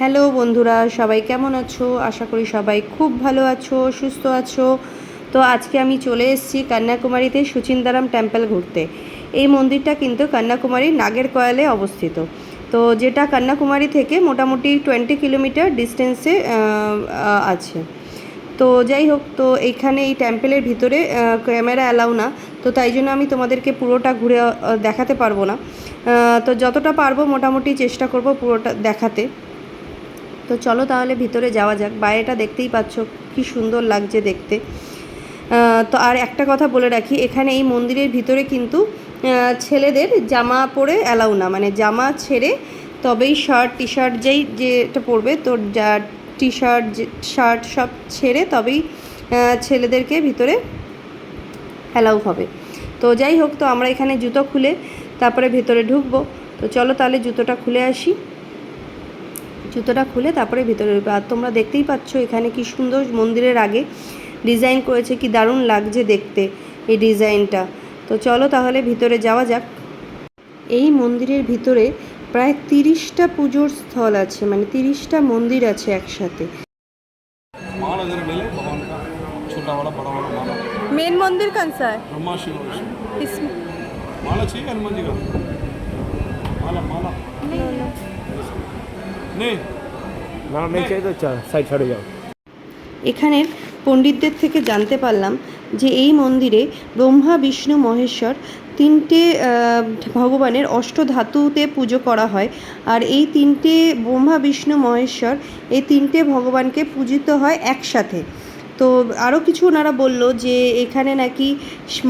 Hello বন্ধুরা, সবাই কেমন আছো? আশা করি সবাই খুব ভালো আছো, সুস্থ আছো। তো আজকে আমি চলে এসেছি কন্যাকুমারীতে সুচিন্দারাম টেম্পল ঘুরতে। এই মন্দিরটা কিন্তু কন্যাকুমারীর নাগেরকয়েলে অবস্থিত। তো যেটা কন্যাকুমারী থেকে মোটামুটি 20 কিলোমিটার ডিস্টেন্সে আছে। তো যাই হোক, তো এইখানে এই টেম্পলের ভিতরে ক্যামেরা অ্যালাউ না, তো তাই জন্য আমি তোমাদেরকে পুরোটা ঘুরে দেখাতে পারবো না। তো যতটা পারবো মোটামুটি চেষ্টা করব পুরোটা দেখাতে। তো চলো তাহলে ভিতরে যাওয়া যাক। বাইরেটা দেখতেই পাচ্ছ কি সুন্দর লাগছে দেখতে। তো আর একটা কথা বলে রাখি, এখানে এই মন্দিরের ভিতরে কিন্তু ছেলেদের জামা পরে অ্যালাউ না, মানে জামা ছেড়ে তবেই শার্ট টি শার্ট যেটা পরবে, তোর যা টি শার্ট শার্ট সব ছেড়ে তবেই ছেলেদেরকে ভিতরে অ্যালাউ হবে। তো যাই হোক, তো আমরা এখানে জুতো খুলে তারপরে ভেতরে ঢুকবো। তো চলো তাহলে জুতোটা খুলে আসি। জুতোটা খুলে তারপরে ভিতরে ঢুকবো। আর তোমরা দেখতেই পাচ্ছ এখানে কি সুন্দর মন্দিরের আগে ডিজাইন করেছে, কি দারুণ লাগছে দেখতে এই ডিজাইনটা। তো চলো তাহলে ভিতরে যাওয়া যাক। এই মন্দিরের ভিতরে প্রায় 30টা পুজোর স্থল আছে, মানে 30টা মন্দির আছে একসাথে। मेन मंदिर कौन सा है? ब्रह्मा शिव विष्णु इसमें माला चाहिए हनुमान जी का माला माला नहीं ना नहीं चाहिए तो चल साइड छड़ जाओ। এখানের পণ্ডিতদের থেকে জানতে পারলাম যে এই মন্দিরে ব্রহ্মা বিষ্ণু মহেশ্বর তিনটে ভগবানের অষ্টধাতুতে পুজো করা হয়। আর এই তিনটে ব্রহ্মা বিষ্ণু মহেশ্বর এই তিনটে ভগবানকে পূজিত হয় একসাথে। তো আরও কিছু ওনারা বলল যে এখানে নাকি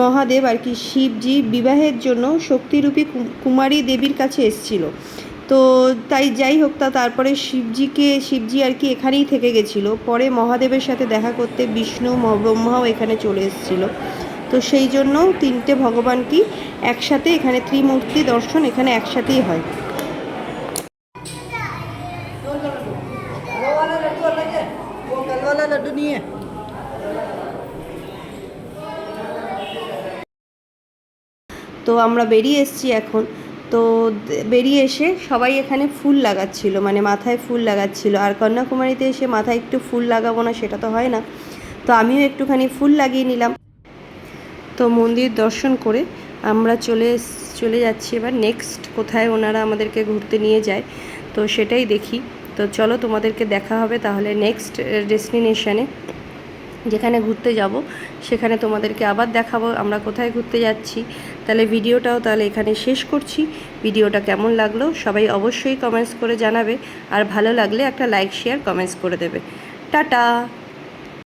মহাদেব আর কি শিবজি বিবাহের জন্য শক্তিরূপী কুমারী দেবীর কাছে এসেছিল। তো তাই যাই হোক, তারপরে শিবজি আর কি এখানেই থেকে গেছিলো। পরে মহাদেবের সাথে দেখা করতে বিষ্ণু ব্রহ্মাও এখানে চলে এসেছিলো। তো সেই জন্য তিনটে ভগবান কি একসাথে এখানে ত্রিমূর্তি দর্শন এখানে একসাথেই হয়। তো আমরা বেরিয়ে এসেছি এখন। তো বেরিয়ে এসে সবাই এখানে ফুল লাগাচ্ছিল, মানে মাথায় ফুল লাগাচ্ছিল। আর কন্যাকুমারীতে এসে মাথায় একটু ফুল লাগাবো না সেটা তো হয় না, তো আমিও একটুখানি ফুল লাগিয়ে নিলাম। তো মন্দির দর্শন করে আমরা চলে যাচ্ছি এবার নেক্সট কোথায় ওনারা আমাদেরকে ঘুরতে নিয়ে যায়, তো সেটাই দেখি। তো চলো তোমাদেরকে দেখা হবে তাহলে নেক্সট ডেস্টিনেশনে, যেখানে ঘুরতে যাব সেখানে তোমাদেরকে আবার দেখাবো আমরা কোথায় ঘুরতে যাচ্ছি। তাহলে ভিডিওটাও তাহলে এখানে শেষ করছি। ভিডিওটা কেমন লাগলো সবাই অবশ্যই কমেন্টস করে জানাবে, আর ভালো লাগলে একটা লাইক শেয়ার কমেন্টস করে দেবে। টাটা।